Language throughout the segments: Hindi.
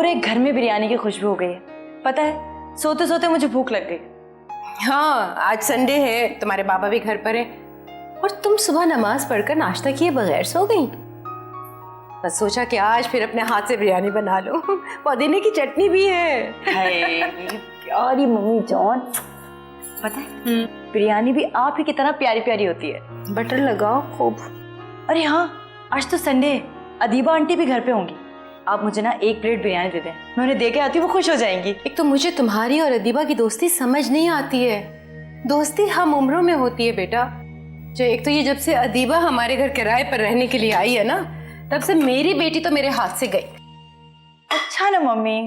पूरे घर में बिरयानी की खुशबू हो गई है। पता है, सोते सोते मुझे भूख लग गई। हाँ, आज संडे है, तुम्हारे बाबा भी घर पर है और तुम सुबह नमाज पढ़कर नाश्ता किए बगैर सो गई। बस सोचा कि आज फिर अपने हाथ से बिरयानी बना लो। पुदीने की चटनी भी है। प्यारी मम्मी जॉन। पता है, बिरयानी भी आप ही की तरह प्यारी प्यारी होती है। बटर लगाओ खूब। अरे हाँ, आज तो संडे है, अदीबा आंटी भी घर पे होंगी। आप मुझे ना 1 प्लेट बिरयानी दे दें, मैं उन्हें दे के आती हूँ, वो खुश हो जाएंगी। एक तो मुझे तुम्हारी और अदीबा की दोस्ती समझ नहीं आती है। दोस्ती हम उम्रों में होती है बेटा। जो एक तो ये जब से अदीबा हमारे घर किराए पर रहने के लिए आई है ना, तब से मेरी बेटी तो मेरे हाथ से गई। अच्छा ना मम्मी।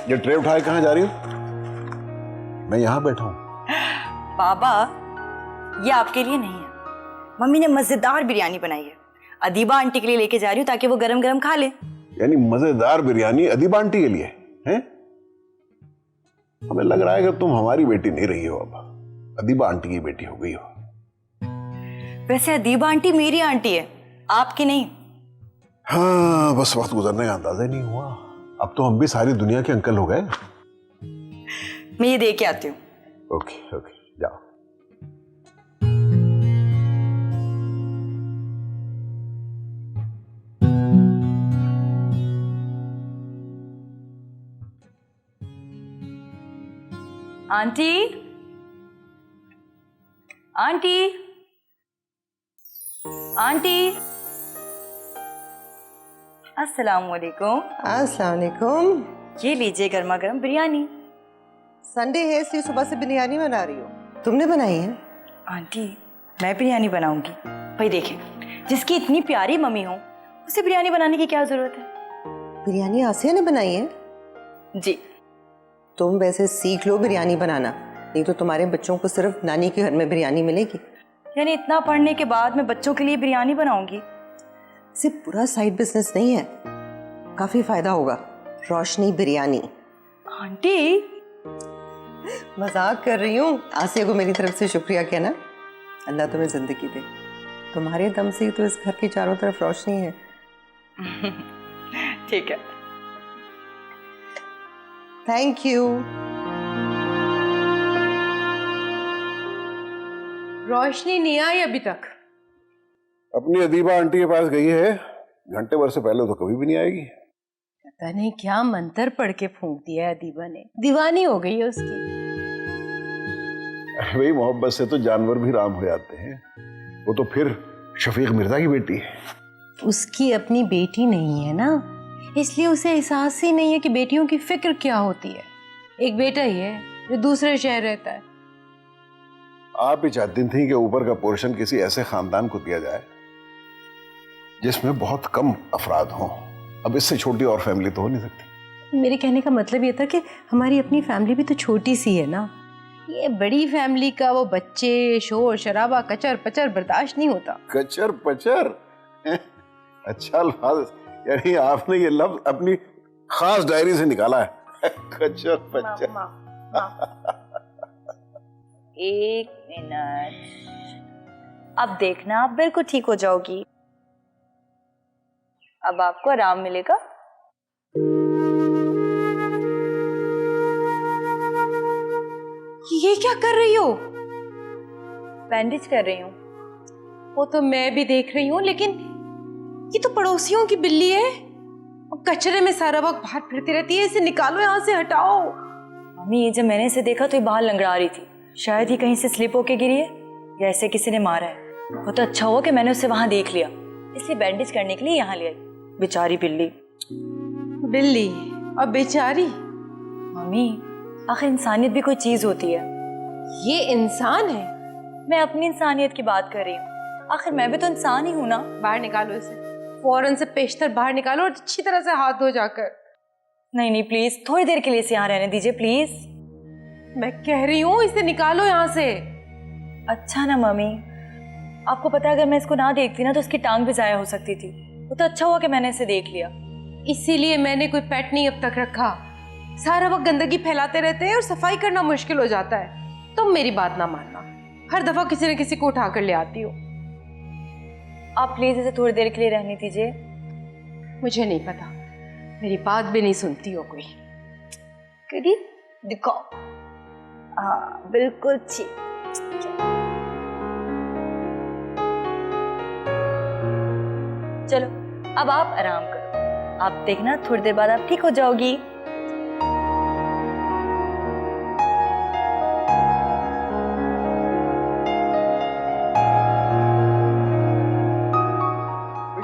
ये ट्रे उठाए कहाँ जा रही हो? मैं यहाँ बैठा हूँ। बाबा, ये आपके लिए नहीं है। मम्मी ने मजेदार बिरयानी बनाई है, अदीबा आंटी के लिए लेके जा रही हूँ ताकि वो गरम गरम खा ले। यानी मजेदार बिरयानी अदीबा आंटी के लिए हैं? हमें लग रहा है कि तुम हमारी बेटी नहीं रही हो, अब अदीबा आंटी की बेटी हो गई हो। वैसे अदीबा आंटी मेरी आंटी है, आपकी नहीं। हाँ, बस वक्त गुजरने का अंदाजा ही नहीं हुआ। अब तो हम भी सारी दुनिया के अंकल हो गए। मैं ये दे के आती हूँ। ओके ओके, जाओ। Aunty, aunty, aunty. अस्सलाम वालेकुम। अस्सलाम वालेकुम। ये लीजिए गर्मा गर्म बिरयानी। संडे है इसलिए सुबह से बिरयानी बना रही हो? तुमने बनाई है? आंटी, मैं बिरयानी बनाऊंगी। भाई देखें, जिसकी इतनी प्यारी मम्मी हो, उसे बिरयानी बनाने की क्या जरूरत है? बिरयानी आसिया ने बनाई है? जी। तुम वैसे सीख लो बिरयानी बनाना, नहीं तो तुम्हारे बच्चों को सिर्फ नानी के घर में बिरयानी मिलेगी। यानी इतना पढ़ने के बाद मैं बच्चों के लिए बिरयानी बनाऊंगी? सिर्फ पूरा साइड बिजनेस नहीं है, काफी फायदा होगा। रोशनी बिरयानी। आंटी, मजाक कर रही हूँ। आसिया को मेरी तरफ से शुक्रिया कहना। अल्लाह तुम्हें जिंदगी दे। तुम्हारे दम से ही तो इस घर की चारों तरफ रोशनी है। ठीक है। Thank you. रोशनी नहीं आई अभी तक। अपनी अदीबा आंटी के पास गई है, घंटे भर से पहले तो कभी भी नहीं आएगी। पता नहीं क्या मंत्र पढ़ के फूंक दिया है अदीबा ने, दीवानी हो गई है उसकी। वही मोहब्बत से तो जानवर भी राम हो जाते हैं। वो तो फिर शफीक मिर्जा की बेटी है। उसकी अपनी बेटी नहीं है ना, इसलिए उसे एहसास ही नहीं है कि बेटियों की फिक्र क्या होती है। एक बेटा ही है जो दूसरे शहर रहता है। आप ही चाहती थी कि ऊपर का पोर्शन किसी ऐसे खानदान को दिया जाए जिसमें बहुत कम अफराद हों। अब इससे छोटी और फैमिली तो हो नहीं सकती। मेरे कहने का मतलब ये था कि हमारी अपनी फैमिली भी तो छोटी सी है ना। ये बड़ी फैमिली का वो बच्चे, शोर शराबा, कचर पचर बर्दाश्त नहीं होता। कचर पचर? अच्छा अल्फाज, यानी आपने ये लफ्ज अपनी खास डायरी से निकाला है। कचर पचर। एक मिनट, अब देखना आप बिल्कुल ठीक हो जाओगी। अब आपको आराम मिलेगा। ये क्या कर रही हो? बैंडेज कर रही हूँ। वो तो मैं भी देख रही हूँ, लेकिन ये तो पड़ोसियों की बिल्ली है और कचरे में सारा वक्त बाहर फिरती रहती है। इसे निकालो, यहाँ से हटाओ। मम्मी, ये जब मैंने इसे देखा तो ये बाहर लंगड़ा रही थी। शायद ही कहीं से स्लिप होके गिरी है या ऐसे किसी ने मारा है। वो तो अच्छा हुआ कि मैंने उसे वहां देख लिया, इसलिए बैंडेज करने के लिए यहाँ ले आई। बेचारी बिल्ली। बिल्ली और बेचारी। मम्मी, आखिर इंसानियत भी कोई चीज होती है। ये इंसान है। मैं अपनी इंसानियत की बात कर रही हूँ, आखिर मैं भी तो इंसान ही हूँ ना। बाहर निकालो इसे, फौरन से पेशतर बाहर निकालो और अच्छी तरह से हाथ धो जाकर। नहीं नहीं प्लीज, थोड़ी देर के लिए इसे यहाँ रहने दीजिए प्लीज। मैं कह रही हूँ इसे निकालो यहाँ से। अच्छा ना मम्मी, आपको पता है अगर मैं इसको ना देखती ना तो इसकी टांग भी जाया हो सकती थी। वो तो अच्छा हुआ कि मैंने इसे देख लिया। इसीलिए मैंने कोई पेट नहीं अब तक रखा। सारा वक्त गंदगी फैलाते रहते हैं और सफाई करना मुश्किल हो जाता है। तुम मेरी बात ना मानना, हर दफा किसी न किसी को उठा कर ले आती हो। आप प्लीज इसे थोड़ी देर के लिए रहने दीजिए। मुझे नहीं पता, मेरी बात भी नहीं सुनती हो कोई। कभी दिखाओ। हाँ बिल्कुल ठीक। चलो अब आप आराम करो, आप देखना थोड़ी देर बाद आप ठीक हो जाओगी।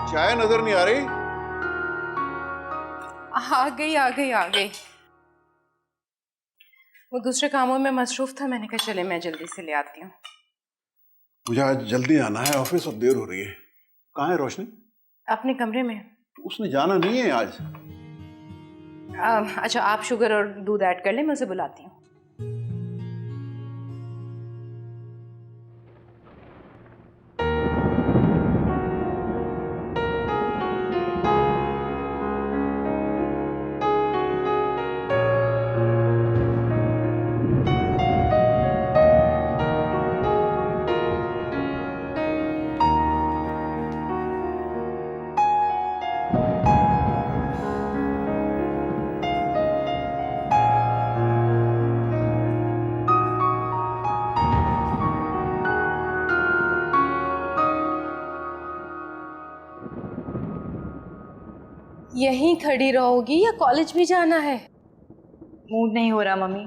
चाय नजर नहीं आ रही? आ गई। वो दूसरे कामों में मसरूफ था, मैंने कहा चले मैं जल्दी से ले आती हूँ। मुझे आज जल्दी आना है ऑफिस और देर हो रही है। कहाँ है रोशनी? अपने कमरे में। उसने जाना नहीं है आज। अच्छा आप शुगर और दूध ऐड कर ले, मैं उसे बुलाती हूँ। यहीं खड़ी रहोगी या कॉलेज भी जाना है? मूड नहीं हो रहा मम्मी।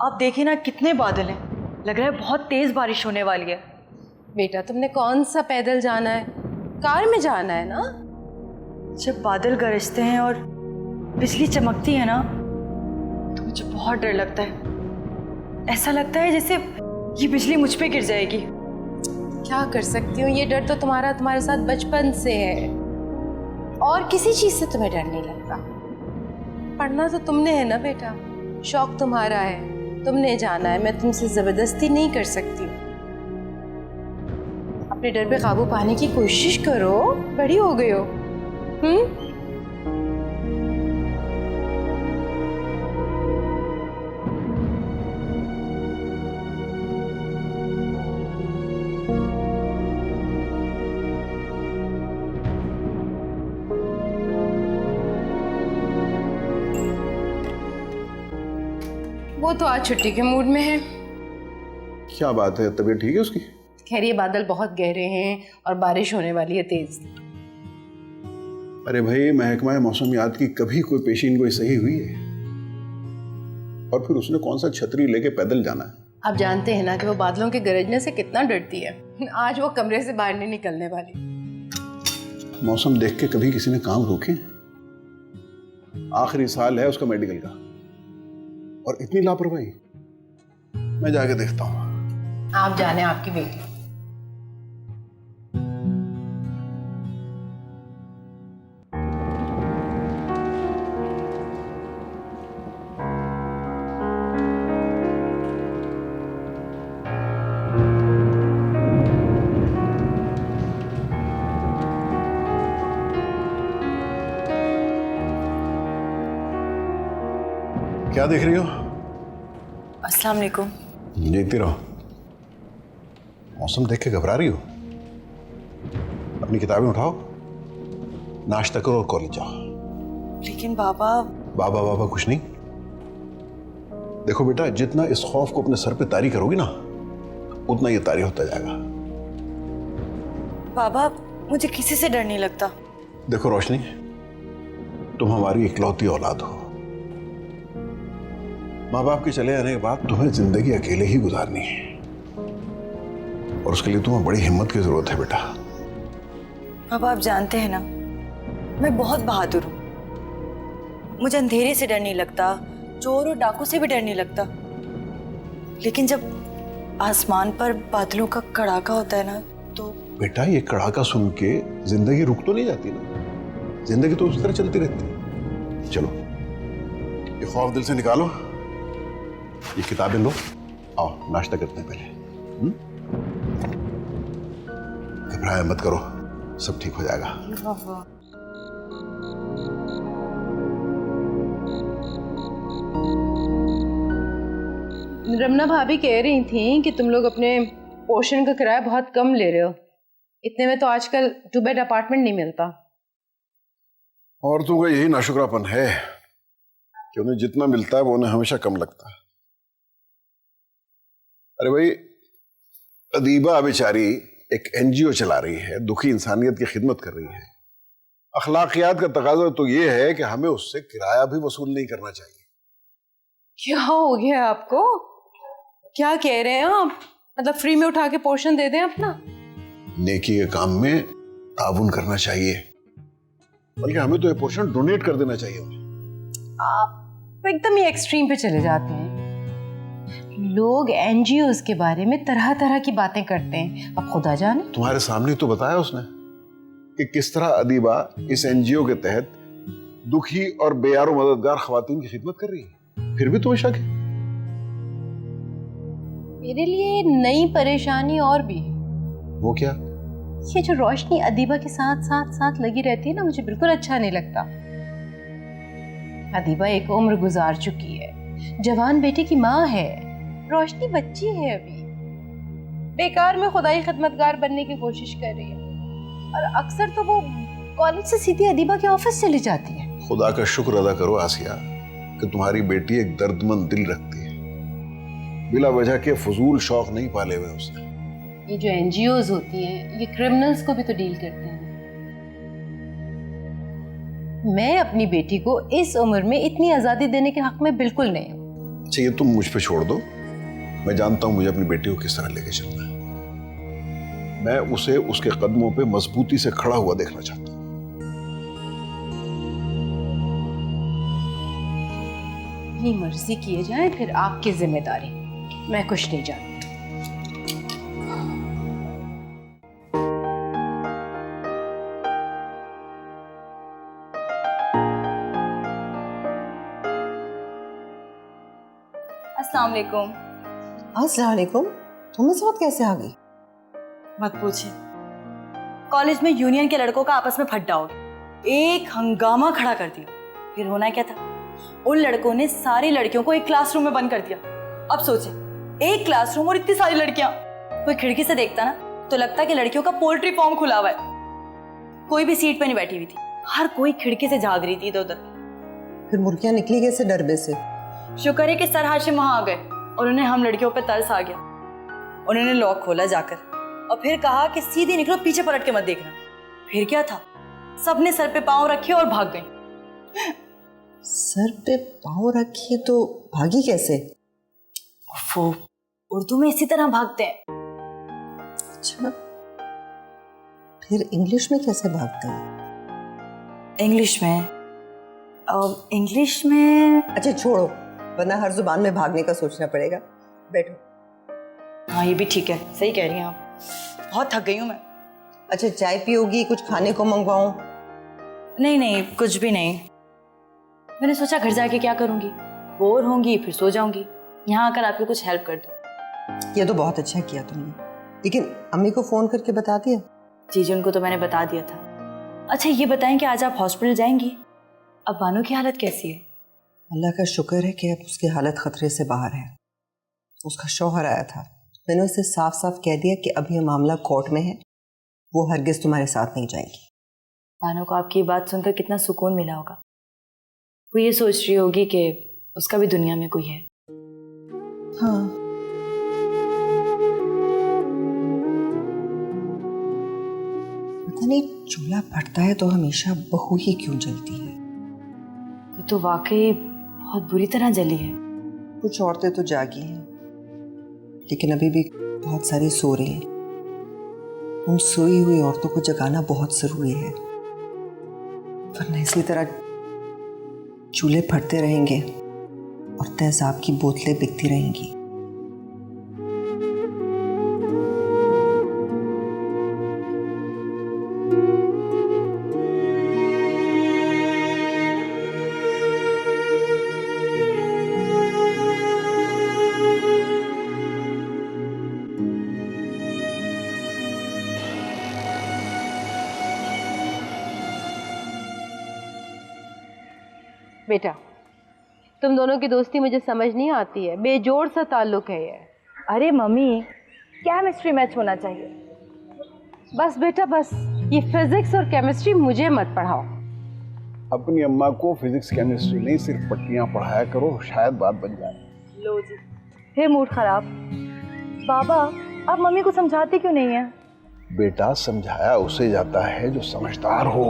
आप देखिए ना कितने बादल हैं, लग रहा है बहुत तेज बारिश होने वाली है। बेटा तुमने कौन सा पैदल जाना है, कार में जाना है ना। जब बादल गरजते हैं और बिजली चमकती है ना तो मुझे बहुत डर लगता है। ऐसा लगता है जैसे ये बिजली मुझ पे गिर जाएगी। क्या कर सकती हूँ, ये डर तो तुम्हारे साथ बचपन से है और किसी चीज से तुम्हें डर नहीं लगता। पढ़ना तो तुमने है ना बेटा, शौक तुम्हारा है, तुमने जाना है, मैं तुमसे जबरदस्ती नहीं कर सकती। अपने डर पे काबू पाने की कोशिश करो, बड़ी हो गई हो। वो तो आज छुट्टी के मूड में है। क्या बात है, तबीयत ठीक है उसकी? खैर ये बादल बहुत गहरे हैं और बारिश होने वाली है तेज। अरे भाई, महकमा मौसमियात की कभी कोई पेशीन कोई सही हुई है? और फिर उसने कौन सा छतरी लेके पैदल जाना है? आप जानते हैं ना कि वो बादलों के गरजने से कितना डरती है। आज वो कमरे से बाहर नहीं निकलने वाली। मौसम देख के कभी किसी ने काम रोके? आखिरी साल है उसका मेडिकल का और इतनी लापरवाही। मैं जाके देखता हूँ। आप जाने आपकी बेटी। क्या देख रही हो? अस्सलाम वालेकुम। देखती रहो। मौसम देख के घबरा रही हो? अपनी किताबें उठाओ, नाश्ता करो और कॉलेज जाओ। लेकिन बाबा। बाबा कुछ नहीं। देखो बेटा, जितना इस खौफ को अपने सर पे तारी करोगी ना, उतना ये तारी होता जाएगा। बाबा मुझे किसी से डर नहीं लगता। देखो रोशनी, तुम हमारी इकलौती औलाद हो। माँ बाप के चले आने के बाद तुम्हें जिंदगी अकेले ही गुजारनी है और उसके लिए तुम्हें बड़ी हिम्मत की जरूरत है बेटा। बाबा आप जानते हैं ना, मैं बहुत बहादुर हूँ। मुझे अंधेरे से डर नहीं लगता, चोर और डाकू से भी डर नहीं लगता। लेकिन जब आसमान पर बादलों का कड़ाका होता है ना तो। बेटा ये कड़ाका सुन के जिंदगी रुक तो नहीं जाती ना, जिंदगी तो उस तरह चलती रहती है। चलो ये खौफ दिल से निकालो, ये किताबें लो, आओ नाश्ता करते हैं पहले। घबराया मत करो, सब ठीक हो जाएगा। रमना भाभी कह रही थी कि तुम लोग अपने पोर्शन का किराया बहुत कम ले रहे हो। इतने में तो आजकल 2 बेड अपार्टमेंट नहीं मिलता। औरतों का यही नाशुक्रापन है कि उन्हें जितना मिलता है वो उन्हें हमेशा कम लगता है। अरे भाई, अदीबा बेचारी एक एनजीओ चला रही है, दुखी इंसानियत की खिदमत कर रही है। अखलाकियात का तकाजा तो ये है कि हमें उससे किराया भी वसूल नहीं करना चाहिए। क्या हो गया आपको? क्या कह रहे हैं आप? मतलब फ्री में उठा के पोर्शन दे दें अपना? नेकी के काम में ताउन करना चाहिए, बल्कि हमें तो ये पोर्शन डोनेट कर देना चाहिए उन्हें। आप एकदम ही एक्सट्रीम पे चले जाते हैं। लोग एनजीओज के बारे में तरह तरह की बातें करते हैं, अब खुदा जाने। तुम्हारे सामने तो बताया उसने कि किस तरह अदीबा इस एनजीओ के तहत दुखी और बेयारो मददगार खवातीन की खिदमत कर रही है, फिर भी तुम्हें शक है? मेरे लिए नई परेशानी और भी है। वो क्या? ये जो रोशनी अदीबा के साथ साथ साथ लगी रहती है ना, मुझे बिल्कुल अच्छा नहीं लगता। अदीबा एक उम्र गुजार चुकी है, जवान बेटे की माँ है, रोशनी बच्ची है अभी, बेकार में खुदाई खिदमतगार बनने की कोशिश कर रही है। और अक्सर तो वो कॉलेज से सीधी अदीबा के ऑफिस चली जाती है। खुदा का शुक्र अदा करो आसिया कि तुम्हारी बेटी एक दर्दमंद दिल रखती है, बिला वजह के फजूल शौक नहीं पाले हुए उसने। ये जो एनजीओज होती हैं, ये क्रिमिनल्स को भी तो डील करते हैं। मैं अपनी बेटी को इस उम्र में इतनी आजादी देने के हक में बिल्कुल नहीं हूं। अच्छा, ये तुम मुझ पे छोड़ दो, मैं जानता हूं मुझे अपनी बेटी को किस तरह लेके चलना है। मैं उसे उसके कदमों पे मजबूती से खड़ा हुआ देखना चाहता हूं। अपनी मर्जी किए जाए, फिर आपकी जिम्मेदारी, मैं कुछ नहीं जानती। अस्सलाम वालेकुम। अस्सलाम वालेकुम। तुम इस वक्त कैसे आ गई? मत पूछिए, कॉलेज में यूनियन के लड़कों का आपस में फड्डा हो गया, एक हंगामा खड़ा कर दिया। फिर होना क्या था, उन लड़कों ने सारी लड़कियों को एक क्लासरूम में बंद कर दिया। अब सोचे, एक क्लासरूम और इतनी सारी लड़कियां। कोई खिड़की से देखता ना तो लगता कि लड़कियों का पोल्ट्री फार्म खुला हुआ है। कोई भी सीट पे नहीं बैठी हुई थी, हर कोई खिड़की से झाग रही थी इधर उधर। फिर मुर्गियां निकली कैसे डरबे से? शुक्र है कि सर हाशिम वहां आ गए और उन्हें हम लड़कियों पर तरस आ गया। उन्होंने लॉक खोला जाकर और फिर कहा कि सीधे निकलो, पीछे पलट के मत देखना। फिर क्या था, सबने सर पे पांव रखे और भाग गए। सर पे पाँव रखी तो भागी कैसे? वो उर्दू में इसी तरह भागते हैं। अच्छा, फिर इंग्लिश में कैसे भागते हैं? इंग्लिश में इंग्लिश में अच्छा छोड़ो, वरना हर जुबान में भागने का सोचना पड़ेगा। बैठो। हाँ, ये भी ठीक है, सही कह रही हैं आप। बहुत थक गई हूँ मैं। अच्छा, चाय पियोगी? कुछ खाने को मंगवाऊं? नहीं नहीं, कुछ भी नहीं। मैंने सोचा घर जाके क्या करूंगी, बोर होंगी फिर सो जाऊंगी, यहाँ आकर आपकी कुछ हेल्प कर दूं। ये तो बहुत अच्छा किया तुमने, लेकिन अम्मी को फोन करके बता दिया? जी उनको तो मैंने बता दिया था। अच्छा ये बताएं कि आज आप हॉस्पिटल जाएंगी? अब बानो की हालत कैसी है? अल्लाह का शुक्र है कि अब उसकी हालत खतरे से बाहर है। उसका शौहर आया था, मैंने उसे साफ साफ कह दिया कि अब यह मामला कोर्ट में है, वो हरगिज तुम्हारे साथ नहीं जाएंगी। बानो को आपकी बात सुनकर कितना सुकून मिला होगा। वो ये सोच रही होगी कि उसका भी दुनिया में कोई है। हाँ, पता नहीं चूल्हा फटता है तो हमेशा बहू ही क्यों जलती है। ये तो वाकई बहुत बुरी तरह जली है। कुछ औरतें तो जागी हैं, लेकिन अभी भी बहुत सारी सो रही हैं। उन सोई हुई औरतों को जगाना बहुत जरूरी है, वरना इसी तरह चूल्हे फटते रहेंगे और तेजाब की बोतलें बिकती रहेंगी। बेटा, तुम दोनों की दोस्ती मुझे समझ नहीं आती है, बेजोड़ सा ताल्लुक है ये। अरे मम्मी, केमिस्ट्री मैच होना चाहिए। बस बेटा बस, ये फिजिक्स और केमिस्ट्री मुझे मत पढ़ाओ। अपनी अम्मा को फिजिक्स केमिस्ट्री नहीं सिर्फ पट्टियां पढ़ाया करो, शायद बात बन जाए। लो जी, फिर मूड खराब। बाबा, आप मम्मी को समझाते क्यों नहीं है? बेटा, समझाया उसे जाता है जो समझदार हो।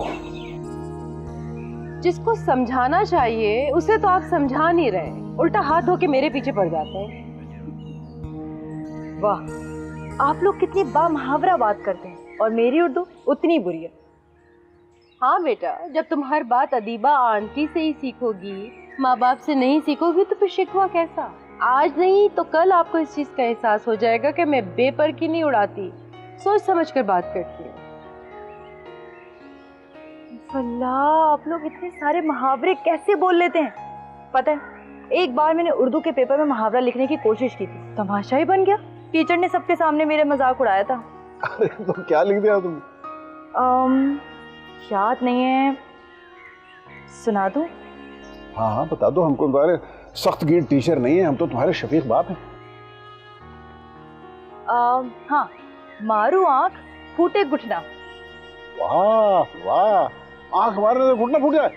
जिसको समझाना चाहिए उसे तो आप समझा नहीं रहे, उल्टा हाथ धो के मेरे पीछे पड़ जाते हैं। वाह, आप लोग कितनी बामुहावरा बात करते हैं और मेरी उर्दू उतनी बुरी है। हाँ बेटा, जब तुम हर बात अदीबा आंटी से ही सीखोगी, माँ बाप से नहीं सीखोगी, तो फिर शिकवा कैसा? आज नहीं तो कल आपको इस चीज का एहसास हो जाएगा कि मैं बेपर की नहीं उड़ाती, सोच समझ कर बात करती हूँ। अल्लाह, आप लोग इतने सारे मुहावरे कैसे बोल लेते हैं? पता है, एक बार मैंने उर्दू के पेपर में मुहावरा लिखने की कोशिश की थी, तमाशा ही बन गया। टीचर ने सबके सामने मेरा मजाक उड़ाया था। अरे तो क्या लिख दिया तुम? याद नहीं है, सुना दूं? हाँ हाँ बता दो, हमको तुम्हारे सख्त गिर टीचर नहीं है, हम तो तुम्हारे शफीक बाप हैं। हाँ, मारू आंख फूटे घुटना। वाह वाह, आंख मारने से घुटना फूट जाए।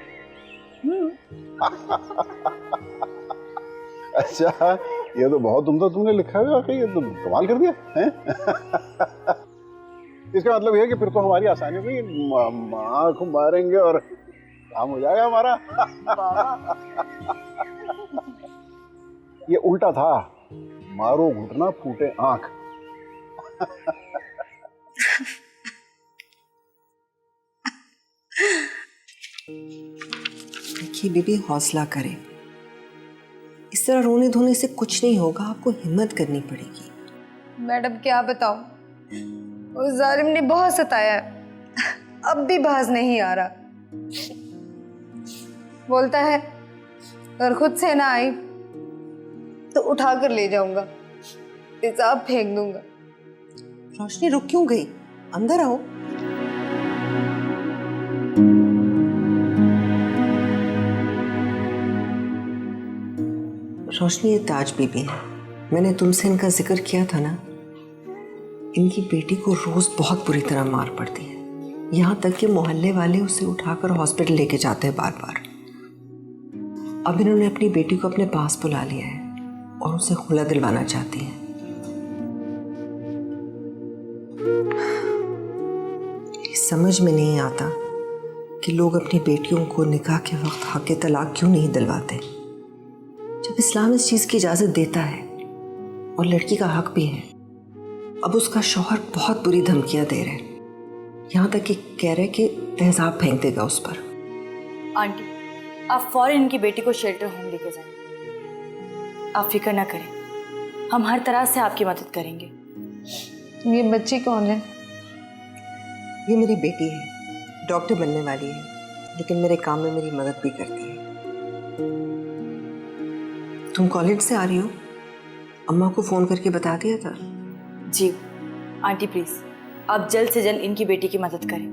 अच्छा, ये तो बहुत उम्दा तुमने लिखा है, वाकई ये तो कमाल कर दिया है। इसका मतलब ये है कि फिर तो हमारी आसानी हुई, आंख मारेंगे और काम हो जाएगा हमारा। ये उल्टा था, मारो घुटना फूटे आंख। देखिए बीबी, हौसला करें। इस तरह रोने धोने से कुछ नहीं होगा, आपको हिम्मत करनी पड़ेगी। मैडम क्या बताऊं, उस जालिम ने बहुत सताया है, अब भी बाज नहीं आ रहा। बोलता है अगर खुद से ना आई तो उठा कर ले जाऊंगा, तेजाब फेंक दूंगा। रोशनी रुक क्यों गई? अंदर आओ। रोशनी, ये ताज बीबी है। मैंने तुमसे इनका जिक्र किया था ना। इनकी बेटी को रोज बहुत बुरी तरह मार पड़ती है, यहाँ तक कि मोहल्ले वाले उसे उठाकर हॉस्पिटल लेके जाते हैं बार बार। अब इन्होंने अपनी बेटी को अपने पास बुला लिया है और उसे खुला दिलवाना चाहती हैं। समझ में नहीं आता कि लोग अपनी बेटियों को निकाह के वक्त हक तलाक क्यों नहीं दिलवाते, जब इस्लाम इस चीज की इजाजत देता है और लड़की का हक भी है। अब उसका शौहर बहुत बुरी धमकियां दे रहे हैं, यहाँ तक कि कह रहे कि तेजाब फेंक देगा उस पर। आंटी, आप फौरन इनकी बेटी को शेल्टर होम लेके जाएं। आप फिक्र ना करें, हम हर तरह से आपकी मदद करेंगे। ये बच्ची कौन है? ये मेरी बेटी है, डॉक्टर बनने वाली है, लेकिन मेरे काम में मेरी मदद भी करती है। तुम कॉलेज से आ रही हो? अम्मा को फोन करके बता दिया था? जी आंटी, प्लीज आप जल्द से जल्द इनकी बेटी की मदद करें।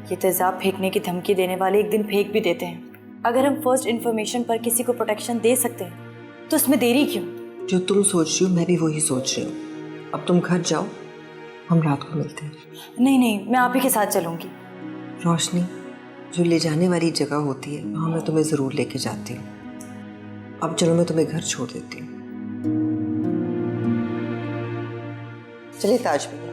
ये तेजाब फेंकने की धमकी देने वाले एक दिन फेंक भी देते हैं। अगर हम फर्स्ट इन्फॉर्मेशन पर किसी को प्रोटेक्शन दे सकते हैं तो उसमें देरी क्यों? जो तुम सोच रही हो मैं भी वही सोच रही हूँ। अब तुम घर जाओ, हम रात को मिलते हैं। नहीं, मैं आप ही के साथ चलूंगी। रोशनी, जो ले जाने वाली जगह होती है वहाँ मैं तुम्हें ज़रूर लेके जाती हूँ। अब चलो, मैं तुम्हें घर छोड़ देती हूँ। चलिए ताज भैया।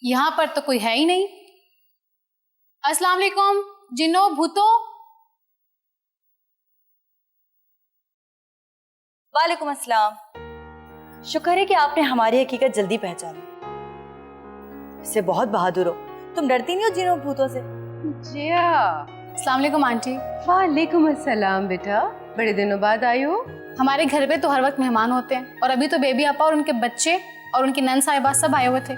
यहाँ पर तो कोई है ही नहीं। अस्सलाम वालेकुम जिन्नो भूतो। वालेकुम अस्सलाम। शुक्र है कि आपने हमारी हकीकत जल्दी पहचानी। इससे बहुत बहादुर हो, तुम डरती नहीं हो जिन्हों भूतों से? जिया, अस्सलाम वालेकुम आंटी। वालेकुम अस्सलाम बेटा, बड़े दिनों बाद आई हो। हमारे घर पे तो हर वक्त मेहमान होते हैं और अभी तो बेबी आपा और उनके बच्चे और उनकी नन साहिबा सब आए हुए थे।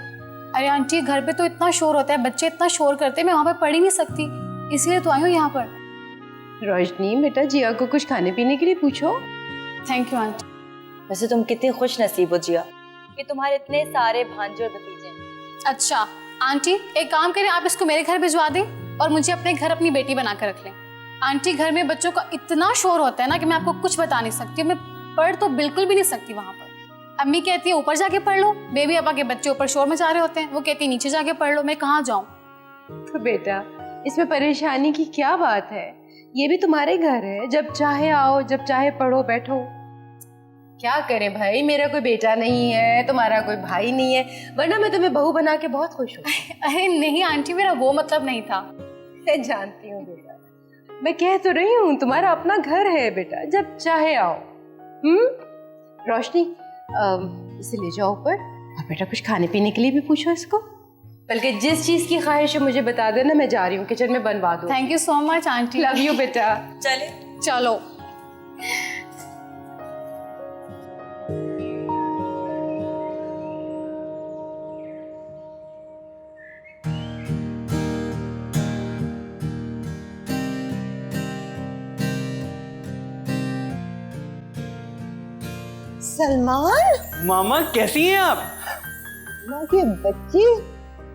अरे आंटी, घर पे तो इतना शोर होता है, बच्चे इतना शोर करते हैं, मैं वहाँ पे पढ़ ही नहीं सकती, इसलिए तो आई हूँ यहाँ पर। रोशनी बेटा, जिया को कुछ खाने पीने के लिए पूछो। Thank you aunty. वैसे तुम कितनी खुश नसीब हो जिया कि तुम्हारे इतने सारे भांजे और भतीजे हैं। अच्छा आंटी, एक काम करें, आप इसको मेरे घर भिजवा दें और मुझे अपने घर अपनी बेटी बना कर रख लें। आंटी, घर में बच्चों का इतना शोर होता है ना कि मैं आपको कुछ बता नहीं सकती। मैं पढ़ तो बिल्कुल भी नहीं सकती वहाँ पर। अम्मी कहती है ऊपर जाके पढ़ लो, बेबी पापा के बच्चे ऊपर शोर मचा रहे होते हैं, वो कहती है नीचे जाके पढ़ लो। मैं कहाँ जाऊँ? तो बेटा, इसमें परेशानी की क्या बात है? ये भी तुम्हारे घर है, जब चाहे आओ, जब चाहे पढ़ो बैठो। क्या करें भाई, मेरा कोई बेटा नहीं है, तुम्हारा कोई भाई नहीं है, वरना मैं तुम्हें बहू बना के बहुत खुश हूँ। अरे नहीं आंटी, मेरा वो मतलब नहीं था। मैं जानती हूँ बेटा, मैं कह तो रही हूँ तुम्हारा अपना घर है बेटा, जब चाहे आओ। रोशनी, इसे ले जाओ ऊपर और बेटा कुछ खाने पीने के लिए भी पूछो इसको। बल्कि जिस चीज की ख्वाहिश है मुझे बता देना, मैं जा रही हूँ किचन में बनवा दूँ। Thank you so much aunty. Love you बेटा। चले चलो। सलमान, मामा कैसी हैं आप? माँ के बच्चे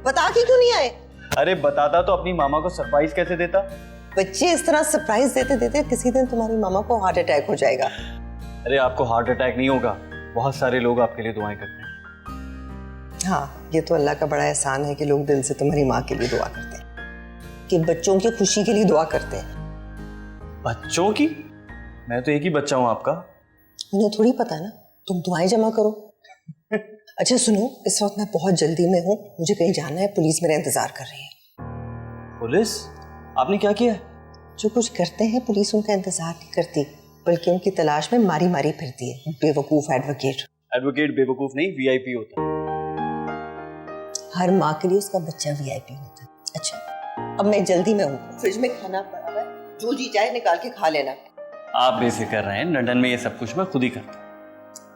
बता के क्यों नहीं आए? अरे बताता तो अपनी मामा को सरप्राइज कैसे देता। बच्चे इस तरह सरप्राइज देते देते किसी दिन तुम्हारी मामा को हार्ट अटैक हो जाएगा। अरे आपको हार्ट अटैक नहीं होगा, बहुत सारे लोग आपके लिए दुआएं करते हैं। हाँ, ये तो अल्लाह का बड़ा एहसान है कि लोग दिल से तुम्हारी माँ के लिए दुआ करते हैं, कि बच्चों की खुशी के लिए दुआ करते हैं। बच्चों की? मैं तो एक ही बच्चा हूँ आपका। उन्हें थोड़ी पता ना, तुम दुआएं जमा करो। अच्छा सुनो, इस वक्त मैं बहुत जल्दी में हूँ, मुझे कहीं जाना है, पुलिस मेरा इंतजार कर रही है। पुलिस? आपने क्या किया? जो कुछ करते हैं पुलिस उनका इंतजार नहीं करती, बल्कि उनकी तलाश में मारी मारी फिरती है। बेवकूफ एडवोकेट। एडवोकेट बेवकूफ नहीं, वीआईपी होता है। हर माँ के लिए उसका बच्चा वीआईपी होता है। अच्छा, अब मैं जल्दी में हूँ, फ्रिज में खाना पड़ा है, जो जी जाए निकाल के खा लेना। आप बेफिक्र रहें, लंदन में ये सब कुछ मैं खुद ही करता हूँ।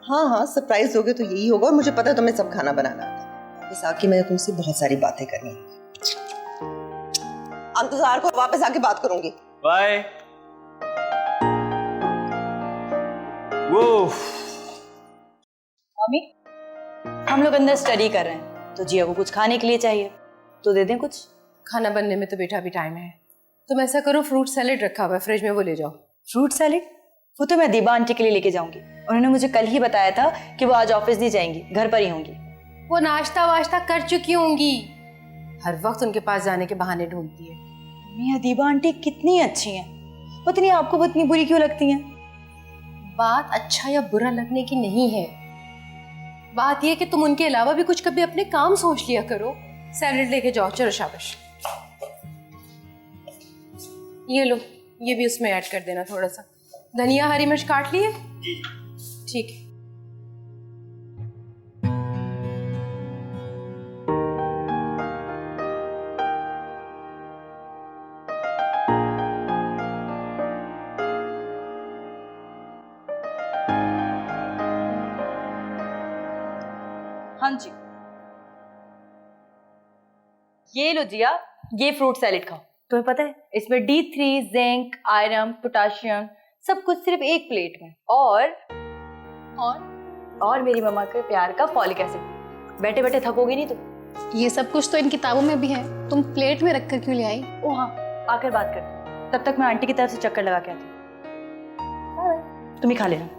हाँ हाँ, सरप्राइज दोगे तो यही होगा, और मुझे पता है तुम्हें सब खाना बनाना आता है। बस आके मैं तुमसे बहुत सारी बातें करनी है। इंतजार करो, वापस आके बात करूंगी। बाय। वो मम्मी, हम लोग अंदर स्टडी कर रहे हैं, तो जिया को कुछ खाने के लिए चाहिए, तो दे दें कुछ। खाना बनने में तो बेटा अभी टाइम है। तुम ऐसा करो, फ्रूट सैलेड रखा हुआ है फ्रिज में, वो ले जाओ। Fruit salad? वो तो मैं दीबा आंटी के लिए लेके जाऊंगी। उन्होंने मुझे कल ही बताया था कि वो आज ऑफिस नहीं जाएंगी, घर पर ही होंगी। वो नाश्ता वाश्ता कर चुकी होंगी, हर वक्त उनके पास जाने के बहाने ढूंढती है। मियां दीबा आंटी कितनी अच्छी हैं, पता नहीं आपको वो इतनी बुरी क्यों लगती हैं? बात अच्छा या बुरा लगने की नहीं है, बात यह कि तुम उनके अलावा भी कुछ कभी अपने काम सोच लिया करो। सैलेड लेके जाओ, चलो शाबाश। ये लो, ये भी उसमें ऐड कर देना थोड़ा सा। धनिया हरी मिर्च काट लिए? ठीक है। हाँ जी, ये लो जिया, ये फ्रूट सैलेड खाओ। तुम्हें पता है इसमें D3, जिंक, आयरन, पोटाशियम सब कुछ सिर्फ एक प्लेट में, और मेरी मम्मा के प्यार का फॉलिक एसिड। बैठे बैठे थकोगी नहीं तुम। ये सब कुछ तो इन किताबों में भी है, तुम प्लेट में रखकर क्यों ले आई? ओ हाँ, आकर बात करते हैं। तब तक मैं आंटी की तरफ से चक्कर लगा के आती हूँ। तुम ही खा लेना।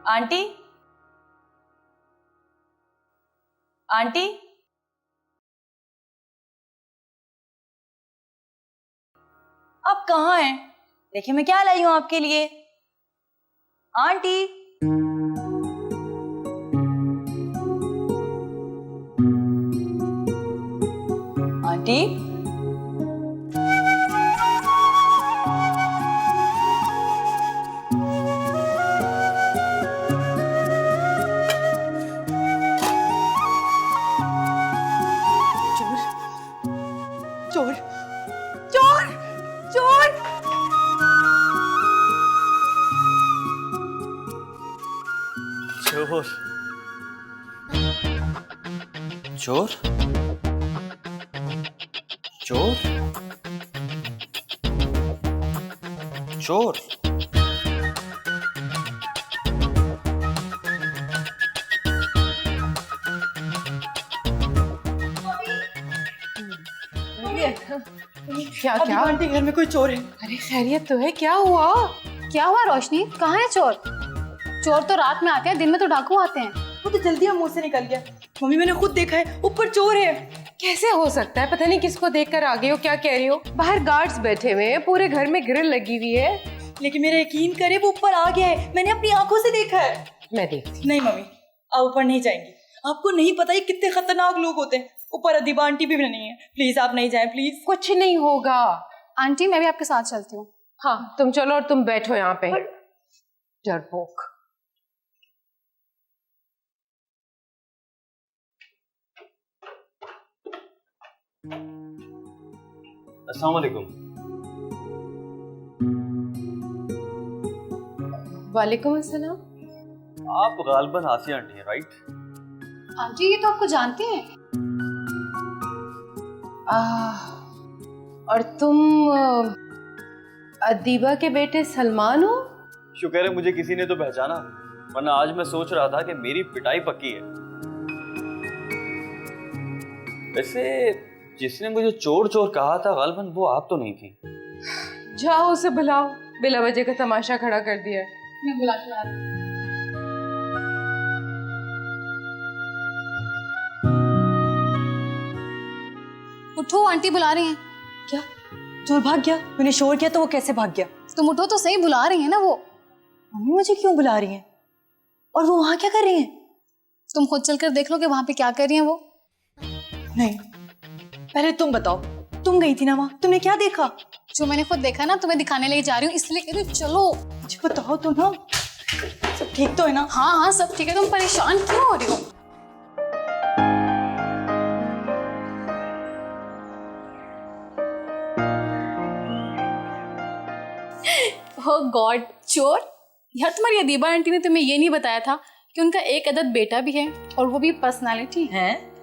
आंटी, आंटी, आप कहाँ हैं? देखिए मैं क्या लाई हूं आपके लिए। आंटी, आंटी, चोर चोर चोर! चोर चोर चोर चोर क्या क्या आंटी घर में कोई चोर है। अरे खैरियत तो है, क्या हुआ? क्या हुआ रोशनी, कहाँ है चोर? चोर तो रात में आते हैं, दिन में तो डाकू आते हैं। वो तो जल्दी हम मुंह से निकल गया। मम्मी मैंने खुद देखा है, ऊपर चोर है। कैसे हो सकता है? पता नहीं किसको देखकर आ गए हो, क्या कह रही हो? बाहर गार्ड्स बैठे हुए हैं, पूरे घर में ग्रिल लगी हुई है। लेकिन मेरा यकीन करे वो ऊपर आ गया है, मैंने अपनी आंखों से देखा है। मैं देखती। नहीं मम्मी, आप ऊपर नहीं जाएंगी। आपको नहीं पता ये कितने खतरनाक लोग होते हैं। ऊपर अदीबा आंटी भी नहीं है, प्लीज आप नहीं जाएं प्लीज। कुछ नहीं होगा। आंटी मैं भी आपके साथ चलती हूँ। हाँ तुम चलो और तुम बैठो यहाँ पे। डरपोक। अस्सलाम वालेकुम। वालेकुम अस्सलाम। आप गालिबन आसिया आंटी हैं, राइट? आंटी ये तो आपको जानते हैं। और तुम अदीबा के बेटे सलमान हो? शुक्र है मुझे किसी ने तो पहचाना, वरना आज मैं सोच रहा था कि मेरी पिटाई पक्की है। वैसे जिसने मुझे चोर चोर कहा था गालिबन वो आप तो नहीं थी। जाओ उसे बुलाओ, बिला वजह का तमाशा खड़ा कर दिया है। मैं बुला के लाती हूँ। उठो, आंटी बुला रही हैं। क्या चोर भाग गया? मैंने शोर किया तो वो कैसे भाग गया? तुम उठो तो सही, बुला रही हैं ना वो। मम्मी मुझे क्यों बुला रही हैं? और वो वहां क्या कर रही हैं? तुम खुद चलकर देख लो कि वहां पे क्या कर रही हैं वो। नहीं, पहले तुम बताओ, तुम गई थी ना वहां, तुमने क्या देखा? जो मैंने खुद देखा ना, तुम्हें दिखाने ले जा रही हूँ, इसलिए कह रही हूँ चलो। मुझे बताओ तो ना, सब ठीक तो है ना? हाँ हाँ सब ठीक है, तुम परेशान क्यों हो रही हो? ओह गॉड, चोर! यार तुम्हारी अदीबा आंटी ने तुम्हें ये नहीं बताया था कि उनका एक अदद बेटा भी है, और वो भी पर्सनालिटी है। हैं?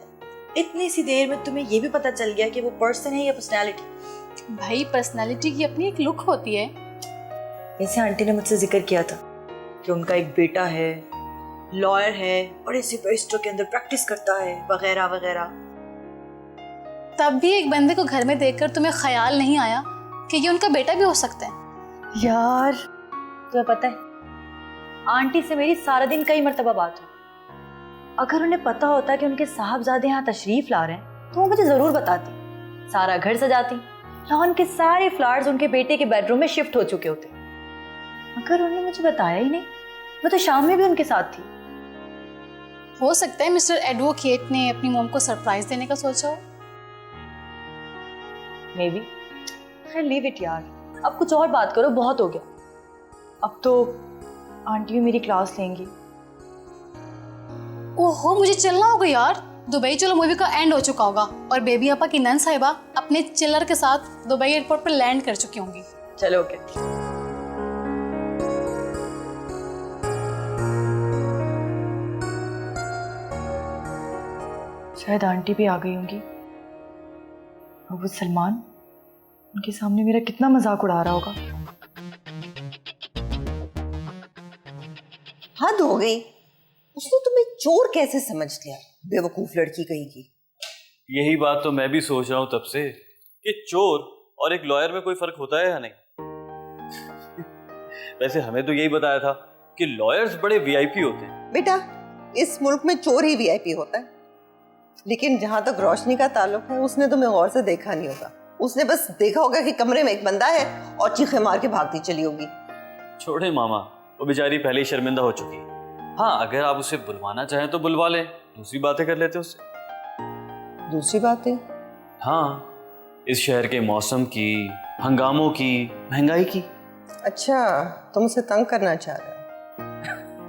इतनी सी देर में तुम्हें ये भी पता चल गया कि वो पर्सन है या पर्सनालिटी? भाई पर्सनालिटी की अपनी एक लुक होती है। वैसे आंटी ने मुझसे जिक्र किया था कि उनका एक बेटा है, लॉयर है, बड़े से बैरिस्टर के अंदर प्रैक्टिस करता है, वगैरह वगैरह। तब भी एक बंदे को घर में देखकर तुम्हें ख्याल नहीं आया कि ये उनका बेटा भी हो सकता है? यार तुम्हें पता है, आंटी से मेरी सारा दिन कई मर्तबा बात हुई। अगर उन्हें पता होता कि उनके साहबजादे यहाँ तशरीफ ला रहे हैं तो वो मुझे जरूर बताती। सारा घर सजाती, लॉन के सारे फ्लावर्स उनके बेटे के बेडरूम में शिफ्ट हो चुके होते। मगर उन्होंने मुझे बताया ही नहीं। मैं तो शाम में भी उनके साथ थी। हो सकता है मिस्टर एडवोकेट ने अपनी मॉम को सरप्राइज देने का सोचा हो। May be. खैर लीव इट यार, अब कुछ और बात करो, बहुत हो गया। अब तो आंटी भी मेरी क्लास लेंगी। ओहो मुझे चलना होगा यार, दुबई चलो मूवी का एंड हो चुका होगा और बेबी आपा की नन साहिबा अपने चिल्लर के साथ दुबई एयरपोर्ट पर लैंड कर चुकी होंगी। चलो ओके। शायद आंटी भी आ गई होंगी। और वो सलमान उनके सामने मेरा कितना मजाक उड़ा रहा होगा। हद हो गई। उसने तुम्हें चोर कैसे समझ लिया? बेवकूफ लड़की कहीं की। यही बात तो मैं भी सोच रहा हूँ तब से कि चोर और एक लॉयर में कोई फर्क होता है या नहीं। वैसे हमें तो यही बताया था कि लॉयर्स बड़े वीआईपी होते हैं। बेटा इस मुल्क में चोर ही वीआईपी होता है। लेकिन जहां तक रोशनी का ताल्लुक है, उसने तुम्हें गौर से देखा नहीं होगा। उसने बस देखा होगा कि कमरे में एक बंदा है और चीखे मार के भागती चली होगी। छोड़े मामा, वो बेचारी पहले ही शर्मिंदा हो चुकी है। हाँ अगर आप उसे बुलवाना चाहें तो बुलवा लें, दूसरी बातें कर लेते उससे। दूसरी बात है? हाँ, इस शहर के मौसम की, हंगामों की, महंगाई की। अच्छा तुम उसे तंग करना चाह रहे हो?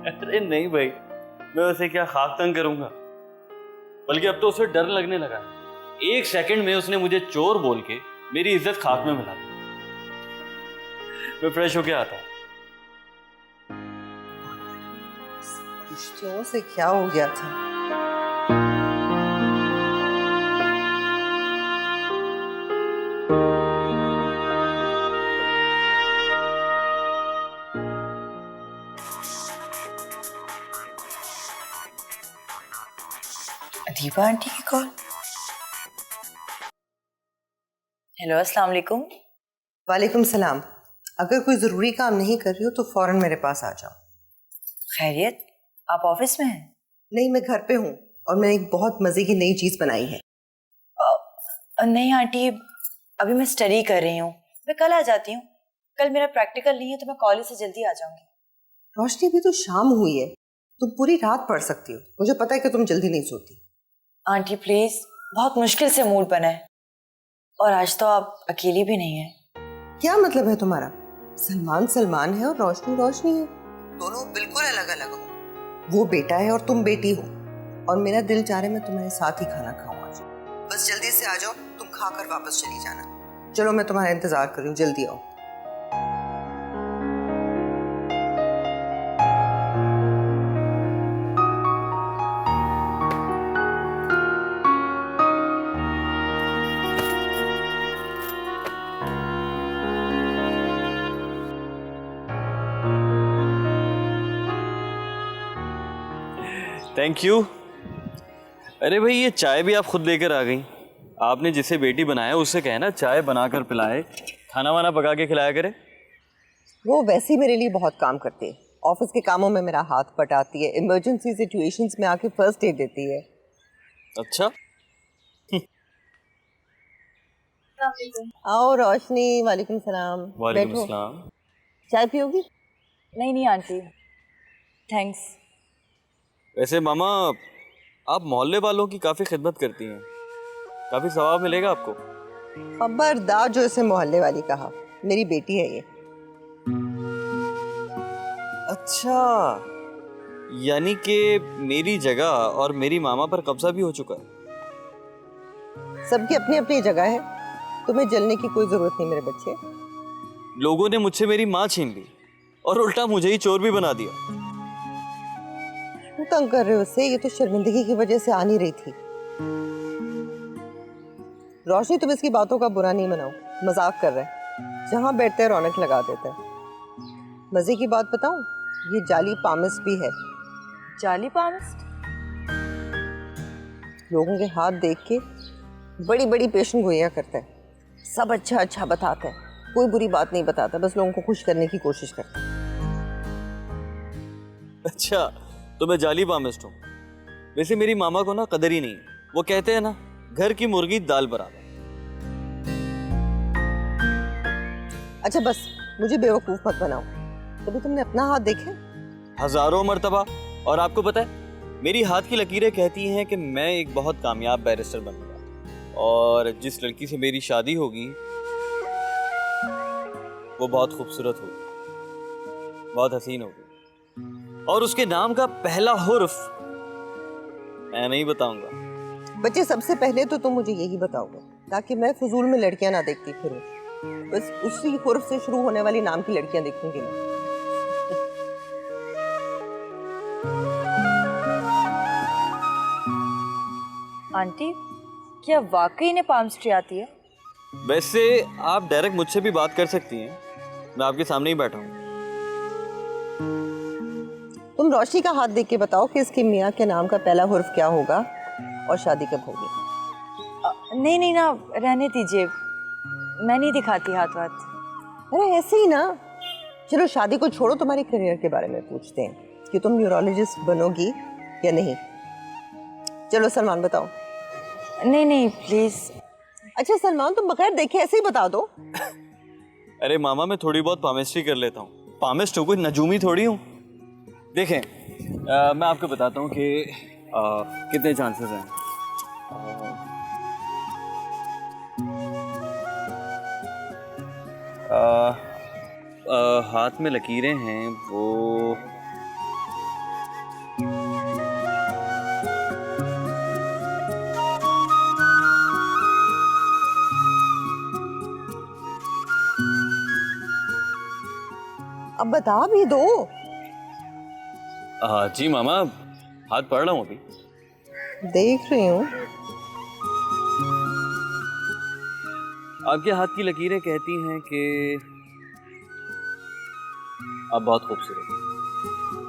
अरे नहीं भाई, मैं उसे क्या खाक तंग करूंगा, बल्कि अब तो उसे डर लगने लगा। एक सेकंड में उसने मुझे चोर बोल के मेरी इज्जत खाक में मिला दी। मैं फ्रेश होके आता। पूछती हूँ उसे क्या हो गया था। अदीबा आंटी की कॉल। हेलो, अस्सलाम वालेकुम। वालेकुम सलाम। अगर कोई ज़रूरी काम नहीं कर रही हो तो फ़ौरन मेरे पास आ जाओ। खैरियत, आप ऑफिस में हैं? नहीं, मैं घर पे हूँ और मैंने एक बहुत मज़े की नई चीज़ बनाई है। नहीं आंटी, अभी मैं स्टडी कर रही हूँ, मैं कल आ जाती हूँ। कल मेरा प्रैक्टिकल नहीं है तो मैं कॉलेज से जल्दी आ जाऊंगी। रोशनी, भी तो शाम हुई है, तुम पूरी रात पढ़ सकती हो। मुझे पता है कि तुम जल्दी नहीं सोती। आंटी प्लीज, बहुत मुश्किल से मूड बना है और आज तो आप अकेली भी नहीं है। क्या मतलब है तुम्हारा? सलमान सलमान है और रोशनी रोशनी है, दोनों बिल्कुल अलग अलग हो। वो बेटा है और तुम बेटी हो, और मेरा दिल चाह रहा है मैं तुम्हारे साथ ही खाना खाऊं आज। बस जल्दी से आ जाओ, तुम खाकर वापस चली जाना। चलो, मैं तुम्हारा इंतजार कर रही हूँ, जल्दी आओ। Thank you. अरे भाई, ये चाय भी आप खुद लेकर आ गई। आपने जिसे बेटी बनाया उससे कहना चाय बनाकर पिलाए, खाना वाना पका के खिलाया करे। वो वैसे ही मेरे लिए बहुत काम करती है, ऑफिस के कामों में मेरा हाथ बटाती है, इमरजेंसी सिचुएशंस में आके फर्स्ट एड देती है। अच्छा। आओ रोशनी। वालेकुम सलाम। वालेकुम बैठो। अस्सलाम। चाय पियोगी? नहीं आंटी, थैंक्स। वैसे मामा, आप मोहल्ले वालों की काफी खिदमत करती हैं, काफी सवाब मिलेगा आपको। खबरदार जो इसे मोहल्ले वाली कहा, मेरी बेटी है ये। अच्छा, यानी कि मेरी जगह और मेरी मामा पर कब्जा भी हो चुका है। सबकी अपनी अपनी जगह है, तुम्हें जलने की कोई जरूरत नहीं मेरे बच्चे। लोगों ने मुझसे मेरी माँ छीन ली और उल्टा मुझे ही चोर भी बना दिया। क्यों तंग कर रहे हो उससे? ये तो शर्मिंदगी की वजह से आ नहीं रही थी। रोशनी, तुम इसकी बातों का बुरा नहीं मनाओ, मजाक कर रहा है। जहां बैठते हैं रौनक लगा देता है। मजे की बात बताऊं, ये जाली पामिस्ट भी है। जाली पामिस्ट? लोगों के हाथ देख के बड़ी बड़ी पेशन गोइयां करता है, सब अच्छा अच्छा बताता है, कोई बुरी बात नहीं बताता, बस लोगों को खुश करने की कोशिश करता है। अच्छा, तो मैं जाली पामिस्ट हूँ। वैसे मेरी मामा को ना कदर ही नहीं है। वो कहते हैं ना, घर की मुर्गी दाल बराबर। अच्छा बस, मुझे बेवकूफ मत बनाओ। कभी तुमने अपना हाथ देखे? हजारों मर्तबा। और आपको पता है, मेरी हाथ की लकीरें कहती हैं कि मैं एक बहुत कामयाब बैरिस्टर बनूंगा, और जिस लड़की से मेरी शादी होगी वो बहुत खूबसूरत होगी, बहुत हसीन होगी, और उसके नाम का पहला हुर्फ मैं नहीं बताऊंगा। बच्चे, सबसे पहले तो तुम मुझे यही बताओगे ताकि मैं फजूल में लड़कियां ना देखती फिरूं। बस उसी हुर्फ से शुरू होने वाली नाम की लड़कियां देखूंगी मैं। आंटी, क्या वाकई इन्हें पामिस्ट्री आती है? वैसे आप डायरेक्ट मुझसे भी बात कर सकती हैं, मैं आपके सामने ही बैठा हूँ। तुम रोशनी का हाथ देख के बताओ कि इसके मियाँ के नाम का पहला हुर्फ क्या होगा और शादी कब होगी। नहीं नहीं ना, रहने दीजिए, मैं नहीं दिखाती हाथ वाथ। अरे ऐसे ही ना। चलो शादी को छोड़ो, तुम्हारे करियर के बारे में पूछते हैं कि तुम न्यूरोलॉजिस्ट बनोगी या नहीं। चलो सलमान बताओ। नहीं नहीं प्लीज। अच्छा सलमान, तुम बगैर देखे ऐसे ही बता दो। अरे मामा, मैं थोड़ी बहुत पामिस्ट्री कर लेता हूँ। पामिस्ट हो, कोई नजूमी थोड़ी हूँ। देखें, मैं आपको बताता हूँ कि कितने चांसेस हैं। हाथ में लकीरें हैं वो अब बता भी दो। हाँ जी मामा, हाथ पढ़ रहा हूँ अभी। देख रही हूँ। आपके हाथ की लकीरें कहती हैं कि आप बहुत खूबसूरत हैं।